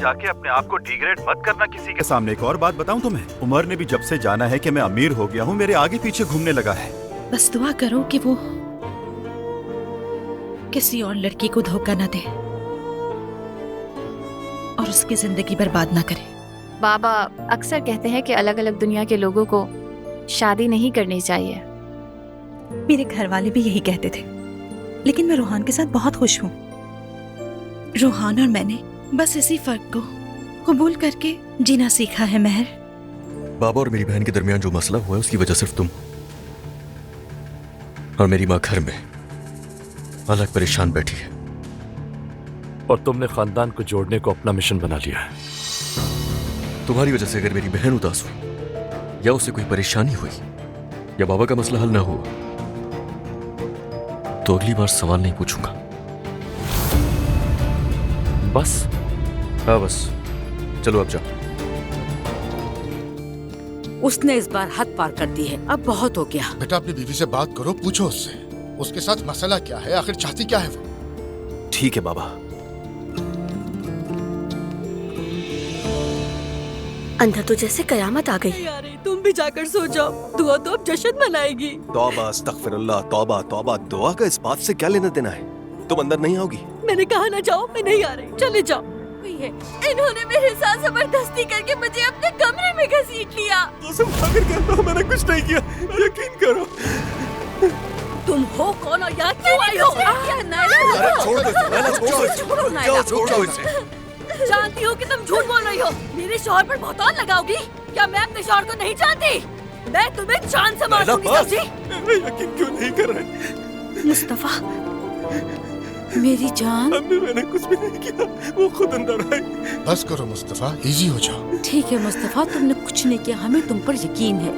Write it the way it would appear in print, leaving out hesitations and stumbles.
जाके अपने आप को डिग्रेड मत करना किसी के सामने। एक और बात बताऊं तुम्हें, उमर ने भी जब से जाना है कि मैं अमीर हो गया हूँ, मेरे आगे पीछे घूमने लगा है। बस दुआ करो कि वो किसी और लड़की को धोखा न दे और उसकी जिंदगी बर्बाद ना करे। बाबा अक्सर कहते हैं कि अलग अलग दुनिया के लोगों को शादी नहीं करनी चाहिए। मेरे घर वाले भी यही कहते थे, लेकिन मैं रोहान के साथ बहुत खुश हूँ। रोहान और मैंने बस इसी फर्क को कबूल करके जीना सीखा है। महर, बाबा और मेरी बहन के दरमियान जो मसला हुआ है उसकी वजह सिर्फ तुम और मेरी माँ घर में अलग परेशान बैठी है, और तुमने खानदान को जोड़ने को अपना मिशन बना लिया है। तुम्हारी वजह से अगर मेरी बहन उदास हुई या उसे कोई परेशानी हुई या बाबा का मसला हल ना हुआ तो अगली बार सवाल नहीं पूछूंगा। बस? हाँ बस, चलो अब जाओ। उसने इस बार हद पार कर दी है, अब बहुत हो गया। बेटा अपनी बीवी से बात करो, पूछो उससे उसके साथ मसला क्या है, आखिर चाहती क्या है वो। ठीक है बाबा। अंदर तो जैसे कयामत आ गई। यार तुम भी जाकर सो जाओ, दुआ तो अब जश्न मनाएगी। तौबा अस्तगफिरुल्लाह, तौबा तौबा। दुआ का इस बात से क्या लेना देना है? तुम अंदर नहीं आओगी? मैंने कहा ना जाओ, मैं नहीं आ रही, चले जाओ। इन्होंने मेरे साथ जबरदस्ती करके मुझे अपने कमरे में घसीट लिया। कसम खाकर कहता हूं मैंने कुछ नहीं किया, यकीन करो। तुम हो कौन और यहाँ क्यों आई हो? छोड़ दो, छोड़ो इसे। जानती हो कि तुम झूठ बोल रही हो। मेरे शौहर पर बहुतान लगाओगी? क्या मैं अपने शौहर को नहीं जानती? मैं तुम्हें जान से मार दूंगी। समझी? यकीन क्यों नहीं कर रहे? मुस्तफा, मेरी जान। मैंने कुछ भी नहीं किया, वो खुद अंदर आई। बस करो मुस्तफा, इजी हो जाओ। ठीक है मुस्तफा, तुमने कुछ नहीं किया, हमें तुम पर यकीन है।